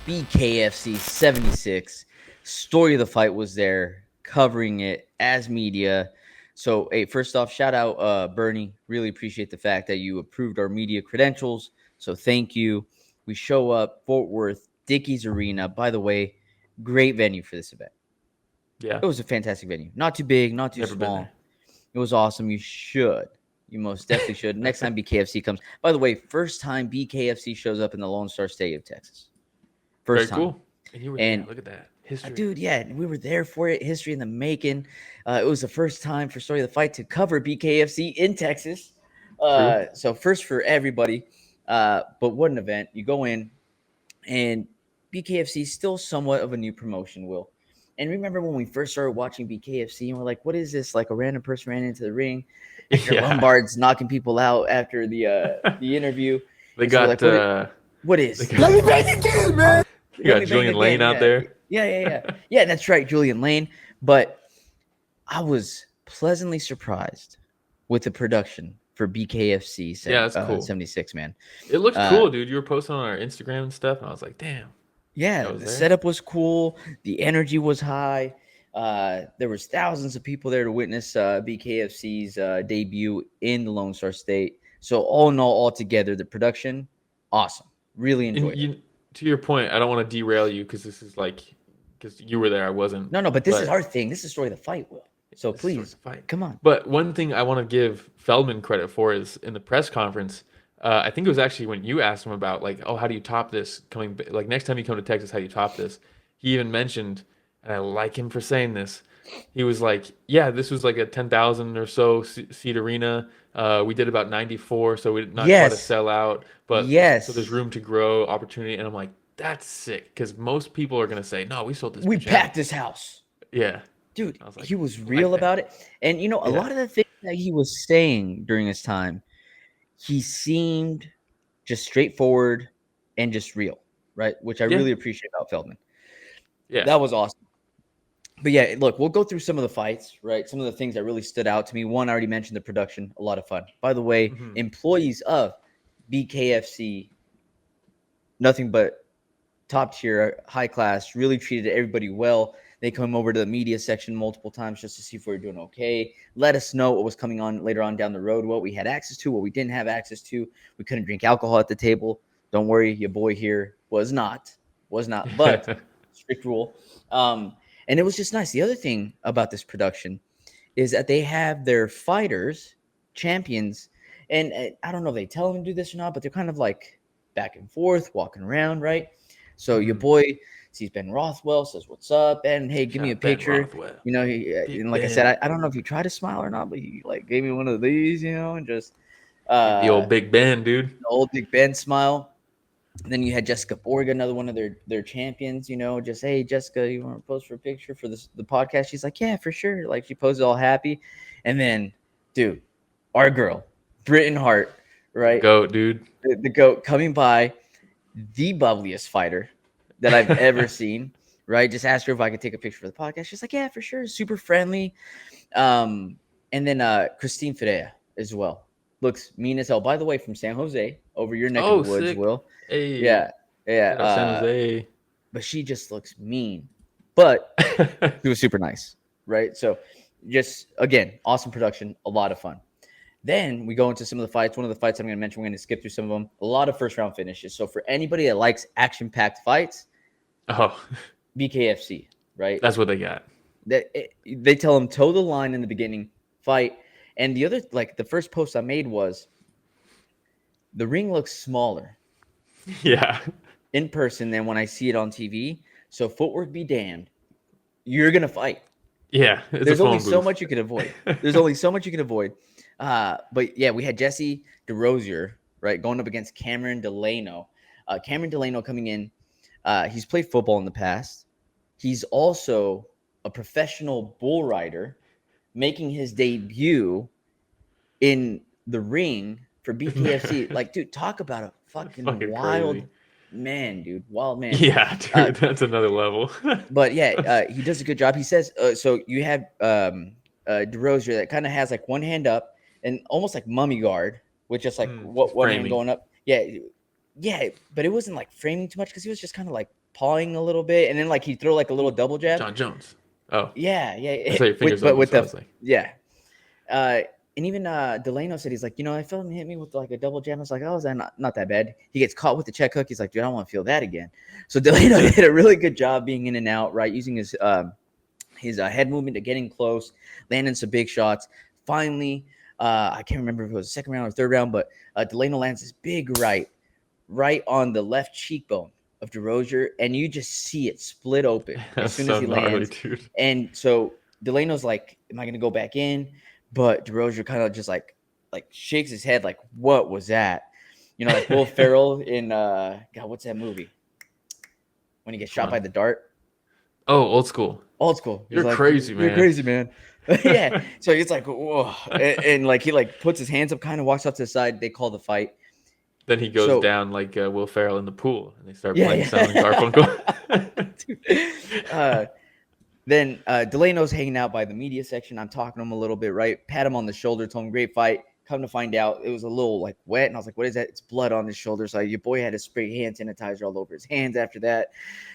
BKFC 76. Story of the fight was there, covering it as media. So, hey, first off, shout out Bernie. Really appreciate the fact that you approved our media credentials. So, thank you. We show up, Fort Worth, Dickies Arena. By the way, great venue for this event. Yeah, It was a fantastic venue. Not too big, not too never been there. small. It was awesome. You should. You most definitely should. Next time BKFC comes. By the way, first time BKFC shows up in the Lone Star State of Texas. Very First time. cool. And you were there. And Look at that history. dude, yeah, we were there for it. History in the making. It was the first time for Story of the Fight to cover BKFC in Texas. True. So first for everybody. But what an event. You go in, and BKFC is still somewhat of a new promotion, Will. And remember when we first started watching BKFC and we're like, what is this? Like a random person ran into the ring after Yeah. Lombard's knocking people out after the interview. They And so we're got like, what is? Let me bang again, man. you got Julian Lane out there. Yeah, that's right, Julian Lane. But I was pleasantly surprised with the production for BKFC Yeah, that's cool. 76, man. It looked cool, dude. You were posting on our Instagram and stuff, and I was like, damn. Yeah, the setup was cool. The energy was high. There was thousands of people there to witness BKFC's debut in the Lone Star State. So all in all together, the production, awesome. Really enjoyed it. To your point, I don't want to derail you because this is like, because you were there, I wasn't. No, but this is our thing. This is Story of the Fight, Will. So please, come on. But one thing I want to give Feldman credit for is in the press conference, I think it was actually when you asked him about like, oh, how do you top this coming, like next time you come to Texas, how do you top this? He even mentioned, and I like him for saying this. He was like, yeah, this was like a 10,000 or so seat arena. We did about 94, so we did not quite a sellout, but so there's room to grow, opportunity. And I'm like, that's sick, because most people are gonna say, no, we sold this. We packed this house. Yeah. Dude, like, he was real about it. And, you know, a lot of the things that he was saying during this time, he seemed just straightforward and just real, right? Which I really appreciate about Feldman. Yeah. That was awesome. But yeah, look, we'll go through some of the fights, right? Some of the things that really stood out to me. One, I already mentioned the production, a lot of fun. By the way, employees of BKFC, nothing but top tier, high class, really treated everybody well. They come over to the media section multiple times just to see if we were doing okay. Let us know what was coming on later on down the road, what we had access to, what we didn't have access to. We couldn't drink alcohol at the table. Don't worry, your boy here was not, but strict rule. And it was just nice. The other thing about this production is that they have their fighters, champions, and I don't know if they tell them to do this or not, but they're kind of like back and forth, walking around, right? So your boy sees Ben Rothwell, says, "What's up, Ben? Hey, give me a picture." You know, and like I said, I don't know if he tried to smile or not, but he like gave me one of these, you know, and just the old Big Ben, dude. The old Big Ben smile. And then you had Jessica Borga, another one of their champions, you know, just, hey, Jessica, you want to post for a picture for the podcast? She's like, yeah, for sure. Like, she posted all happy. And then, dude, our girl, Britton Hart, right? GOAT, dude. The GOAT coming by, the bubbliest fighter that I've ever seen, right? Just asked her if I could take a picture for the podcast. She's like, yeah, for sure. Super friendly. And then Christine Fidea as well. Looks mean as hell. By the way, from San Jose, over your neck of the woods, sick. Will. Hey. Yeah. San Jose. But she just looks mean. But she was super nice, right? So just, again, awesome production, a lot of fun. Then we go into some of the fights. One of the fights I'm going to mention, we're going to skip through some of them. A lot of first-round finishes. So for anybody that likes action-packed fights, BKFC, right? That's what they got. They tell them toe the line in the beginning, fight. And the other, like, the first post I made was, the ring looks smaller. Yeah. In person than when I see it on TV. So footwork be damned. You're going to fight. Yeah. There's only so much you can avoid. But yeah, we had Jesse DeRozier, right, going up against Cameron Delano. Cameron Delano coming in. He's played football in the past. He's also a professional bull rider, making his debut in the ring for BKFC. Like, dude, talk about a fucking wild crazy man, dude. Wild man. Yeah, dude, that's another level. But yeah, he does a good job. He says, so you have DeRozier that kind of has like one hand up and almost like mummy guard with just like one hand going up. Yeah, Yeah, but it wasn't like framing too much because he was just kind of like pawing a little bit, and then like he'd throw like a little Ooh, double jab. John Jones. Oh, Yeah, I saw your fingers but open, with so I the was like, yeah. Uh, and even Delano said he's like, I felt him hit me with like a double jab. I was like, oh, is that not that bad? He gets caught with the check hook. He's like, dude, I don't want to feel that again. So Delano did a really good job being in and out, right, using his head movement to getting close, landing some big shots. Finally, I can't remember if it was the second round or third round, but Delano lands this big right on the left cheekbone of DeRozier, and you just see it split open as that's soon as so he gnarly, lands. dude. And so Delano's like, "Am I going to go back in?" But DeRozier kind of just like shakes his head, like, "What was that?" Like Will Ferrell in God, what's that movie when he gets Which shot by one? the dart? Oh, Old School. Old School. He's You're like, crazy, "You're man. crazy, man." Yeah. So he's like, "Whoa," and like he like puts his hands up, kind of walks off to the side. They call the fight. Then he goes So down like Will Ferrell in the pool, and they start yeah, playing Simon and yeah. Garfunkel. Dude. Then Delano's hanging out by the media section. I'm talking to him a little bit, right? Pat him on the shoulder, told him great fight. Come to find out, it was a little like wet, and I was like, "What is that?" It's blood on his shoulder. So your boy had to spray hand sanitizer all over his hands after that.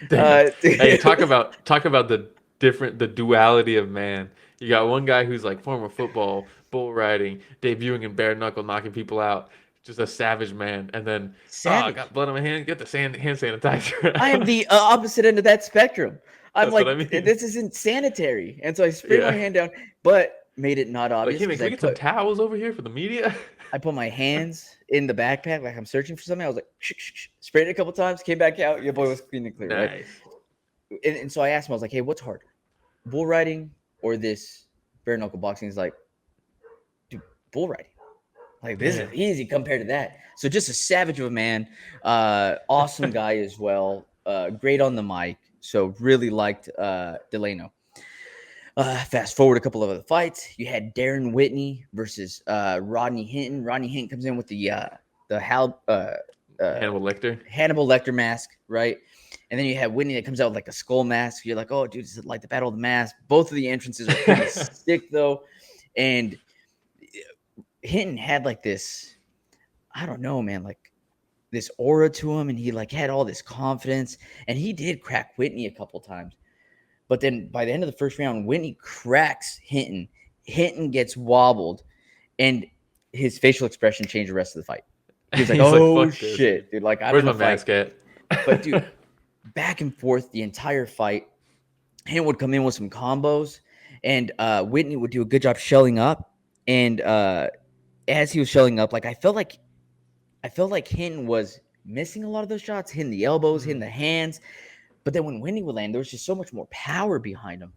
Damn. Hey, talk about the duality of man. You got one guy who's like former football, bull riding, debuting in bare knuckle, knocking people out, just a savage man. And then, I got Savage. blood on my hand. Get the hand I am sanitizer. the opposite end of that spectrum. I'm That's what I like, mean. this isn't sanitary, and so I spray my Yeah. hand down, but made it not Like, obvious hey man, because can we get some towels over here for the media? I put my hands in the backpack like I'm searching for something. I was like, sprayed it a couple times, came back out. Your boy was Nice. clean and clear, right? Nice. And so I asked him, I was like, hey, what's harder, bull riding or this bare knuckle boxing? He's like, dude, bull riding. Like, this is Yeah. easy compared to that. So just a savage of a man, awesome guy as well, great on the mic. So really liked Delano. Fast forward a couple of other fights. You had Darren Whitney versus Rodney Hinton. Rodney Hinton comes in with uh, Hannibal Lecter. Hannibal Lecter mask, right? And then you have Whitney that comes out with like a skull mask. You're like, oh, dude, this is like the Battle of the Mask. Both of the entrances are pretty sick, though. And Hinton had like this, I don't know, man, like this aura to him, and he like had all this confidence, and he did crack Whitney a couple times. But then by the end of the first round, Whitney cracks Hinton. Hinton gets wobbled, and his facial expression changed the rest of the fight. He was like, He's like, "Oh fuck this, dude. shit, dude! Like I'm Where's in a my fight." mask at? But dude, back and forth the entire fight. Hinton would come in with some combos, and Whitney would do a good job shelling up. And as he was shelling up, like I felt like Hinton was missing a lot of those shots, hitting the elbows, hitting Mhm. the hands. But then when Whitney would land, there was just so much more power behind him.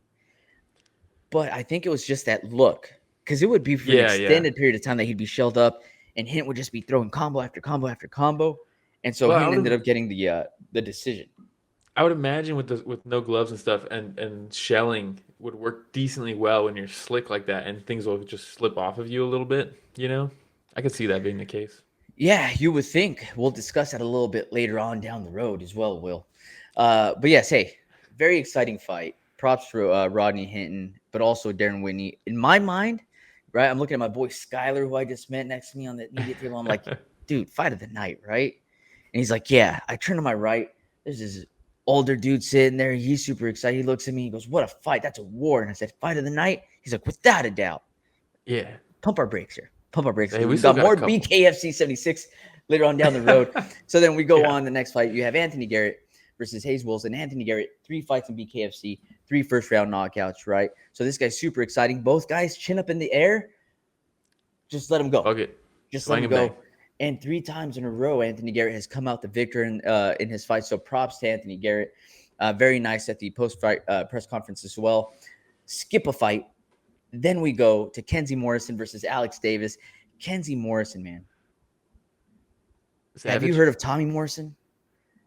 But I think it was just that look, because it would be for an Yeah, yeah. extended period of time that he'd be shelled up, and Hint would just be throwing combo after combo after combo, and so Well, I Hint would ended have up getting the decision. I would imagine with no gloves and stuff and shelling would work decently well when you're slick like that and things will just slip off of you a little bit, you know? I could see that being the case. Yeah, you would think. We'll discuss that a little bit later on down the road as well, Will. But yes, hey, very exciting fight. Props for Rodney Hinton, but also Darren Whitney. In my mind, right, I'm looking at my boy Skyler, who I just met next to me on the media table. I'm like, dude, fight of the night, right? And he's like, yeah. I turn to my right. There's this older dude sitting there. He's super excited. He looks at me. He goes, what a fight. That's a war. And I said, fight of the night? He's like, without a doubt. Yeah. Pump our brakes here. Pump our brakes Hey, because we we still got got a more couple. BKFC 76 later on down the road. So then we go Yeah. on the next fight. You have Anthony Garrett versus Hayes Wilson. Anthony Garrett, 3 fights in BKFC, 3 first round knockouts, right? So this guy's super exciting. Both guys chin up in the air. Just let him go. Fuck it. Just let Swing him and bang. go. And 3 times in a row, Anthony Garrett has come out the victor in his fight. So props to Anthony Garrett. Very nice at the post-fight press conference as well. Skip a fight. Then we go to Kenzie Morrison versus Alex Davis. Kenzie Morrison, man. Have you Savage? heard of Tommy Morrison?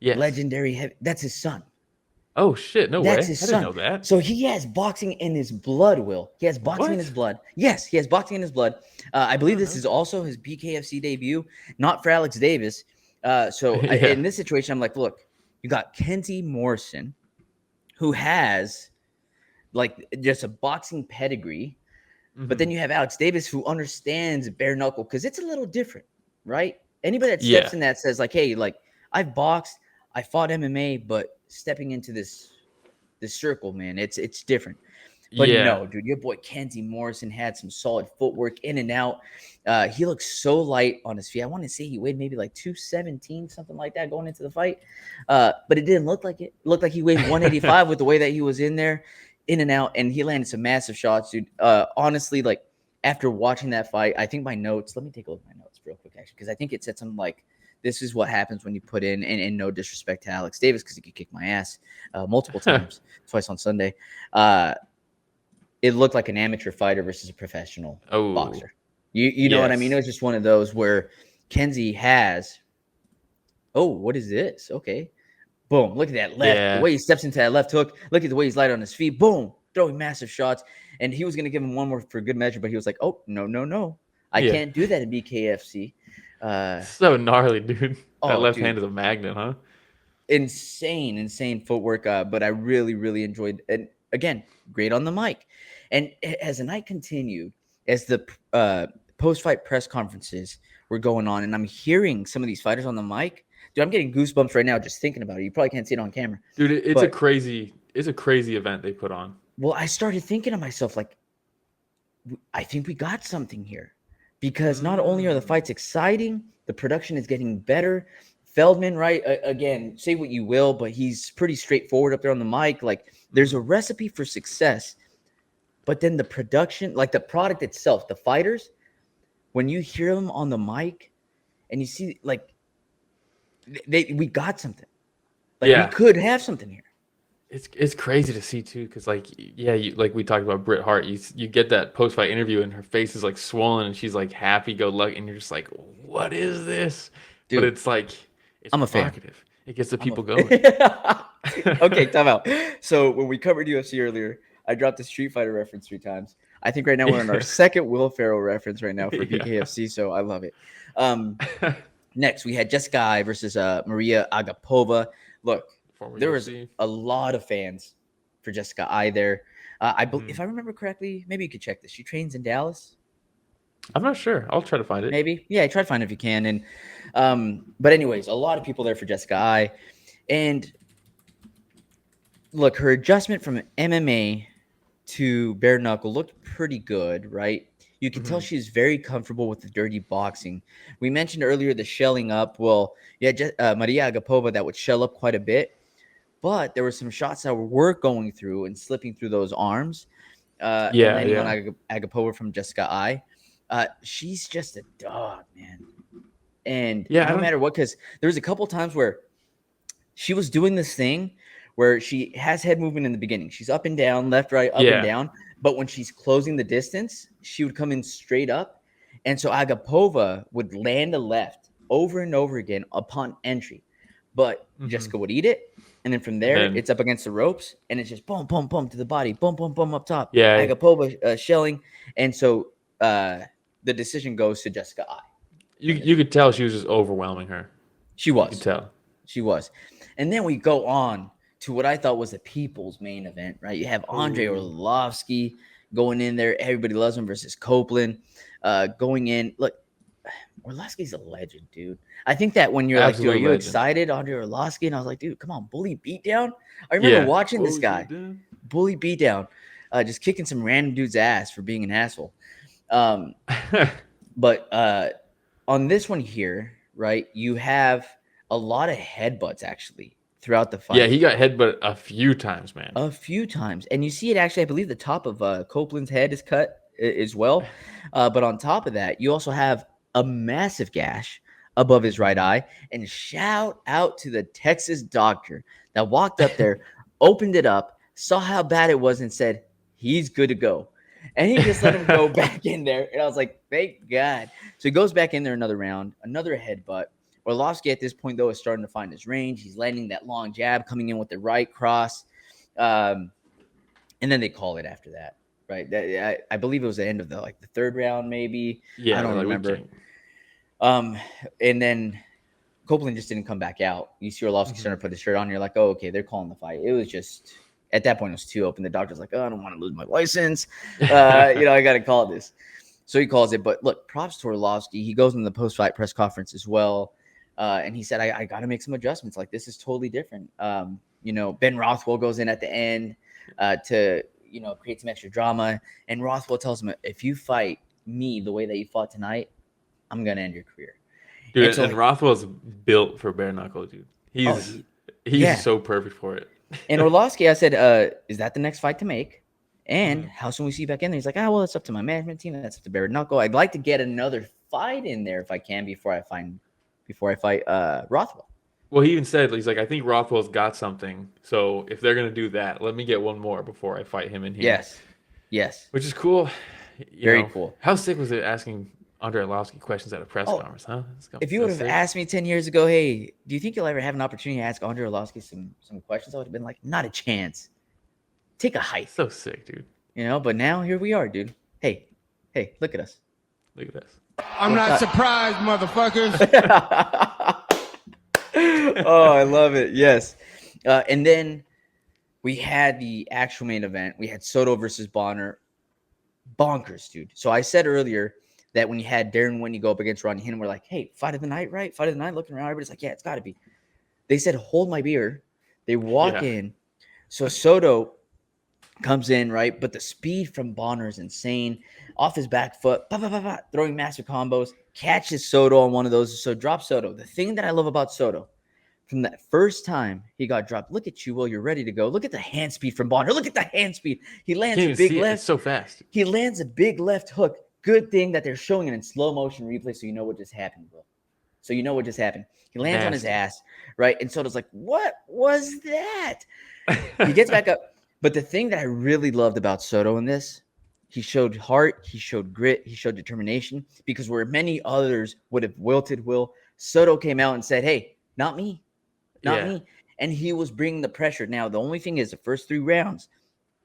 Yes. Legendary. That's his son. Oh shit, no That's way. his I didn't son. know that. So he has boxing in his blood, Will. He has boxing in his What? blood. Yes, he has boxing in his blood. I I did believe not this know is also his BKFC debut, not for Alex Davis. that. In this situation, I'm like, look, you got Kenzie Morrison, who has like just a boxing pedigree. Yeah. But then you have Alex Davis who understands bare knuckle because it's a little different, right? Anybody that steps Yeah. in that says like, hey, like I've boxed, I fought MMA, but stepping into this circle, man, it's different. But Yeah. no, dude, your boy Kenzie Morrison had some solid footwork in and out. He looks so light on his feet. I want to say he weighed maybe like 217, something like that, going into the fight. But it didn't look like it. It looked like he weighed 185 with the way that he was in there, in and out, and he landed some massive shots, dude. Honestly, like after watching that fight, I think my notes. Let me take a look at my notes real quick, actually, because I think it said something like, "This is what happens when you put in," and no disrespect to Alex Davis, because he could kick my ass multiple times, twice on Sunday. It looked like an amateur fighter versus a professional Oh, boxer. You know what I mean? It yes. was just one of those where Kenzie has, oh, what is this? Okay. Boom. Look at that left. The Yeah. way he steps into that left hook. Look at the way he's light on his feet. Boom. Throwing massive shots. And he was going to give him one more for good measure, but he was like, oh, no, no, no. I Yeah. can't do that in BKFC. So gnarly, dude. That Oh, left hand dude. is a magnet, huh? Insane footwork. But I really, really enjoyed it. And again, great on the mic. And as the night continued, as the post-fight press conferences were going on, and I'm hearing some of these fighters on the mic, dude, I'm getting goosebumps right now just thinking about it. You probably can't see it on camera, Dude, but it's a crazy event they put on. well, I started thinking to myself, like, I think we got something here, because not only are the Mm. fights exciting, the production is getting better. Feldman, right? Again, say what you will, but he's pretty straightforward up there on the mic. Like, there's a recipe for success, but then the production, like the product itself, the fighters, when you hear them on the mic and you see, like, we got something. Like, we Yeah. could have something here. It's crazy to see too, because like yeah, like we talked about Britt Hart, you get that post fight interview and her face is like swollen and she's like happy go lucky and you're just like, what is this? But Dude, it's like it's I'm a fan. provocative. It gets the I'm people going. a okay, time out. So when we covered UFC earlier, I dropped the Street Fighter reference 3 times. I think right now we're on our second Will Ferrell reference right now for Yeah. BKFC, so I love it. Next, we had Jessica Ai versus Maria Agapova. Look, Former there was UFC. a lot of fans for Jessica Ai there. I Mhm. if I remember correctly, maybe you could check this. She trains in Dallas. I'm not sure. I'll try to find it. Maybe, yeah. Try to find it if you can. And but anyways, a lot of people there for Jessica Ai, and look, her adjustment from MMA to bare knuckle looked pretty good, right? You can tell Hmm. she's very comfortable with the dirty boxing. We mentioned earlier the shelling up. Well, yeah, Maria Agapova that would shell up quite a bit, but there were some shots that were going through and slipping through those arms and Yeah, landing on yeah. Agapova from Jessica Ai. She's just a dog, man. And Yeah, I no don't matter what, because there was a couple times where she was doing this thing where she has head movement in the beginning. She's up and down, left, right, up and yeah. down. But when she's closing the distance, she would come in straight up. And so Agapova would land a left over and over again upon entry. But Hmm. Jessica would eat it. And then from And there, then it's up against the ropes. And it's just boom, boom, boom to the body, boom, boom, boom up top. yeah, Agapova shelling. And so the decision goes to Jessica Ai in this you one. could tell she was just overwhelming her. She You could was. tell. She was. And then we go on to what I thought was the people's main event, right? You have Andre Oh, Orlovsky going in there. Everybody loves him versus Copeland. Going in. Look, Orlovsky's a legend, dude. I think that when you're like, dude, are absolute you legend. excited, Andre Orlovsky? And I was like, dude, come on, bully beatdown. I remember Yeah. watching this Bully guy, beat down. bully beatdown, just kicking some random dude's ass for being an asshole. Um, but on this one here, right, you have a lot of headbutts actually throughout the Yeah, fight. he got headbutt a few times, man. A few times. And you see it actually, I believe the top of Copeland's head is cut as well. But on top of that, you also have a massive gash above his right Hmm. eye. And shout out to the Texas doctor that walked up there, opened it up, saw how bad it was, and said, he's good to go. And he just let him go back in there. And I was like, thank God. So he goes back in there another round, another headbutt. Orlovsky at this point, though, is starting to find his range. He's landing that long jab, coming in with the right cross. Um, and then they call it after that, right? I believe it was the end of the third round, maybe. I Yeah, they're don't like we remember. can't. Um, and then Copeland just didn't come back out. You see Orlovsky Hmm. starting to put his shirt on. You're like, oh, okay, they're calling the fight. It was just at that point it was too open. The doctor's like, oh, I don't want to lose my license. I got to call this. So he calls it. But look, props to Orlovsky. He goes in the post-fight press conference as well. And he said, I got to make some adjustments. Like, this is totally different. Ben Rothwell goes in at the end to, create some extra drama. And Rothwell tells him, if you fight me the way that you fought tonight, I'm going to end your career. And Dude, so, and Rothwell's built for bare knuckle, dude. oh, He's yeah. so perfect for it. And Orlovsky, I said, is that the next fight to make? And Mhm. how soon we see you back in there? He's like, well, it's up to my management team. That's up to bare knuckle. I'd like to get another fight in there if I can before I fight Rothwell. Well, he even said, he's like, I think Rothwell's got something. So if they're gonna do that, let me get one more before I fight him in here. Yes. Which is cool. Very cool. How sick was it asking Andre Arlovsky questions at a press conference, huh? If you would have asked me 10 years ago, hey, do you think you'll ever have an opportunity to ask Andre Arlovsky some questions? I would have been like, not a chance. Take a hike. So sick, dude. But now here we are, dude. Hey, look at us. Look at this. I'm not surprised, motherfuckers. Oh, I love it. Yes. And then we had the actual main event. We had Soto versus Bonner. Bonkers, dude. So I said earlier that when you had Darren Whitney go up against Ronnie Hinton, we're like, hey, fight of the night, right? Fight of the night, looking around. Everybody's like, yeah, it's got to be. They said, hold my beer. They walk in. So Soto comes in, right? But the speed from Bonner is insane. Off his back foot, throwing massive combos, catches Soto on one of those. So drop Soto. The thing that I love about Soto, from that first time he got dropped, look at you, Will, you're ready to go. Look at the hand speed from Bonner. Look at the hand speed. He lands a big left. It's so fast. He lands a big left hook. Good thing that they're showing it in slow motion replay so you know what just happened, Will. So you know what just happened. He lands on his ass, right? And Soto's like, what was that? He gets back up. But the thing that I really loved about Soto in this, he showed heart, he showed grit, he showed determination, because where many others would have wilted, Will, Soto came out and said, hey, not me. Not me. And he was bringing the pressure. Now, the only thing is the first 3 rounds,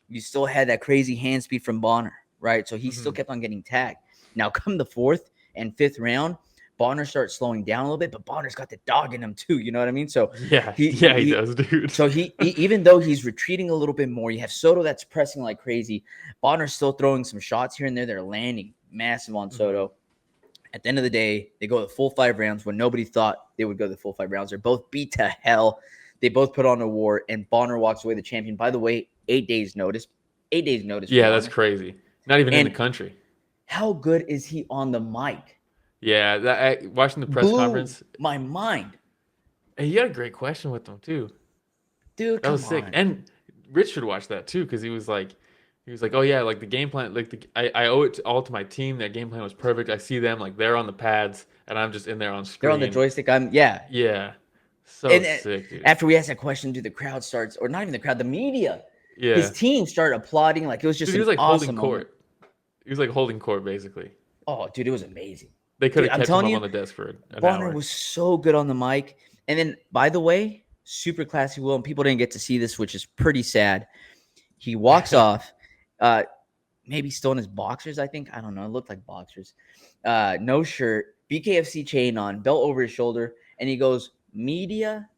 you still had that crazy hand speed from Bonner, right? So he still kept on getting tagged. Now, come the 4th and 5th round, Bonner starts slowing down a little bit, but Bonner's got the dog in him too. You know what I mean? So he does, dude. So he even though he's retreating a little bit more, you have Soto that's pressing like crazy. Bonner's still throwing some shots here and there. They're landing massive on Soto. At the end of the day, they go the full 5 rounds when nobody thought they would go the full 5 rounds. They're both beat to hell. They both put on a war, and Bonner walks away the champion. By the way, 8 days notice. 8 days notice. Yeah, that's crazy. Not even in the country. How good is he on the mic? Yeah, watching the press conference, my mind. And he had a great question with them too, dude. That was sick. And Rich should watch that too, because he was like, oh yeah, like the game plan, like I owe it all to my team. That game plan was perfect. I see them like they're on the pads, and I'm just in there on screen. They're on the joystick. So sick, dude. After we asked that question, dude, the crowd starts, or not even the crowd, the media. Yeah, his team started applauding. Like it was just. Dude, he was like awesome holding court. He was like holding court basically. Oh, dude, it was amazing. They could have kept him up on the desk for an Bonner hour. was so good on the mic. And then, by the way, super classy, Will, and people didn't get to see this, which is pretty sad. He walks off, maybe still in his boxers, I think. I don't know. It looked like boxers. No shirt, BKFC chain on, belt over his shoulder. And he goes, media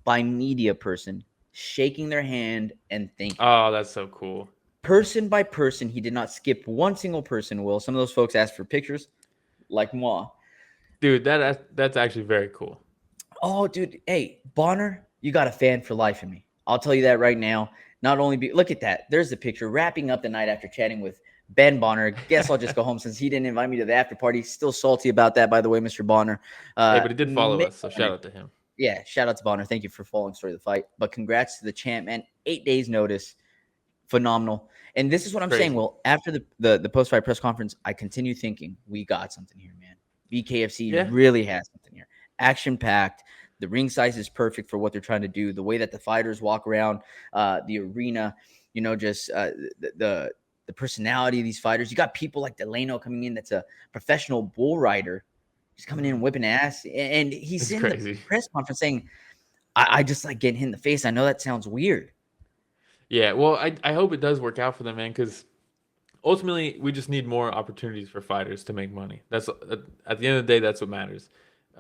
by media person, shaking their hand and thanking. Oh, that's so cool. Person by person. He did not skip one single person, Will. Some of those folks asked for pictures. Like moi. Dude, that's actually very cool. Oh, dude. Hey, Bonner, you got a fan for life in me. I'll tell you that right now. Not only look at that. There's the picture. Wrapping up the night after chatting with Ben Bonner. Guess I'll just go home since he didn't invite me to the after party. Still salty about that, by the way, Mr. Bonner. Hey, but he did follow us, so shout out to him. Yeah, shout out to Bonner. Thank you for following Story of the Fight. But congrats to the champ, man. 8 days notice. Phenomenal. And this is what I'm saying. Well, after the post-fight press conference, I continue thinking we got something here, man. BKFC really has something here. Action-packed. The ring size is perfect for what they're trying to do. The way that the fighters walk around the arena, just the personality of these fighters. You got people like Delano coming in that's a professional bull rider. He's coming in and whipping ass. And he's in the press conference saying, I just like getting hit in the face. I know that sounds weird. Yeah, well, I hope it does work out for them, man, because ultimately we just need more opportunities for fighters to make money. That's at the end of the day, that's what matters.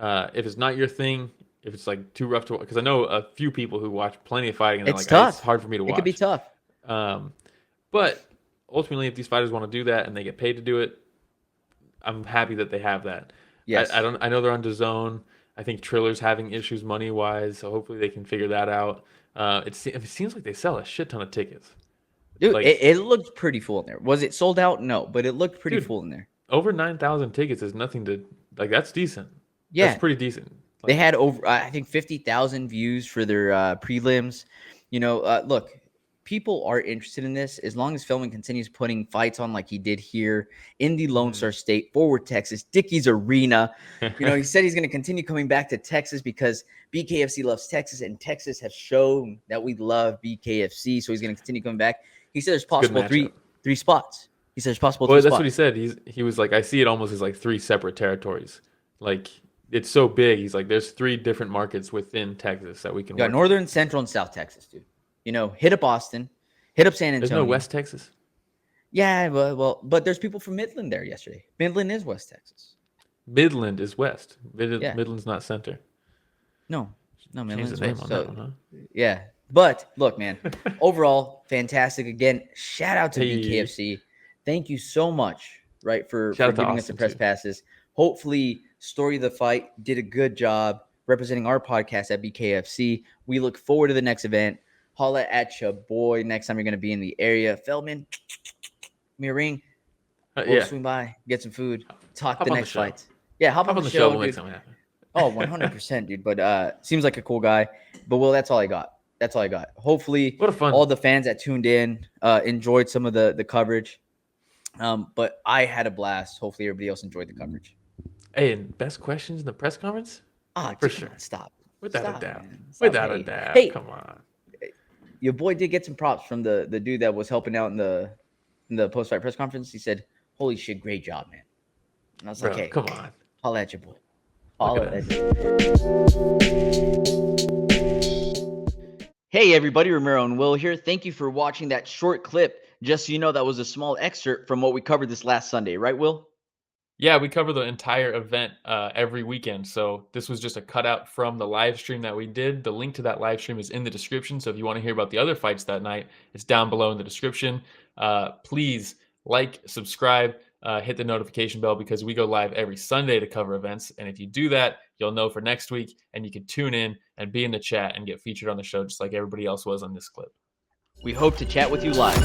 If it's not your thing, if it's like too rough to watch, because I know a few people who watch plenty of fighting and they're like, tough. It's hard for me to watch. It could be tough. But ultimately, if these fighters want to do that and they get paid to do it, I'm happy that they have that. Yes. I know they're on DAZN. I think Triller's having issues money wise, so hopefully they can figure that out. It seems like they sell a shit ton of tickets. Dude, Like, it looked pretty full in there. Was it sold out? No, but it looked pretty dude, full in there. over 9,000 tickets is nothing to like. That's decent. That's Yeah, pretty decent. they Like, had over, I think, 50,000 views for their prelims. Look, people are interested in this as long as Feldman continues putting fights on like he did here in the Lone Star State, Forward Texas, Dickey's Arena. He said he's going to continue coming back to Texas because BKFC loves Texas, and Texas has shown that we love BKFC. So he's going to continue coming back. He said there's possible three spots. He said there's possible well, three that's spots. what he said. He was like, I see it almost as like 3 separate territories. Like, it's so big. He's like, there's 3 different markets within Texas that we can You got work. Northern, Central, and South Texas, dude. Hit up Austin, hit up San Antonio. There's no West Texas. Yeah, but there's people from Midland there yesterday. Midland is West Texas. Midland is West. Yeah. Midland's not center. No, Change Midland the is name West. on So, that one, huh? yeah, but look, man, overall, fantastic. Again, shout out to Hey. BKFC. Thank you so much, right, for Shout out to giving us the Austin, press too. passes. Hopefully, Story of the Fight did a good job representing our podcast at BKFC. We look forward to the next event. Holla at your boy next time you're going to be in the area. Feldman, give me a ring. We'll Yeah. swing by, get some food, talk Hop the on the next show. fight. Yeah, hop on the show, We'll make dude. something happen. Oh, 100%, dude. But seems like a cool guy. But, Will, that's all I got. Hopefully, What a fun. all the fans that tuned in enjoyed some of the coverage. But I had a blast. Hopefully, everybody else enjoyed the coverage. Hey, and best questions in the press conference? For sure. Stop. Without Stop, a doubt. man. Stop. Without a doubt. Hey, Come on. your boy did get some props from the dude that was helping out in the post-fight press conference. He said, "Holy shit, great job, man." And I was Bro, like, "Hey, come on. holla at your boy." Look Holla at at us. your boy. Hey, everybody, Romero and Will here. Thank you for watching that short clip. Just so you know, that was a small excerpt from what we covered this last Sunday, right, Will? Yeah, we cover the entire event every weekend. So this was just a cutout from the live stream that we did. The link to that live stream is in the description. So if you want to hear about the other fights that night, it's down below in the description. Please like, subscribe, hit the notification bell because we go live every Sunday to cover events. And if you do that, you'll know for next week and you can tune in and be in the chat and get featured on the show just like everybody else was on this clip. We hope to chat with you live.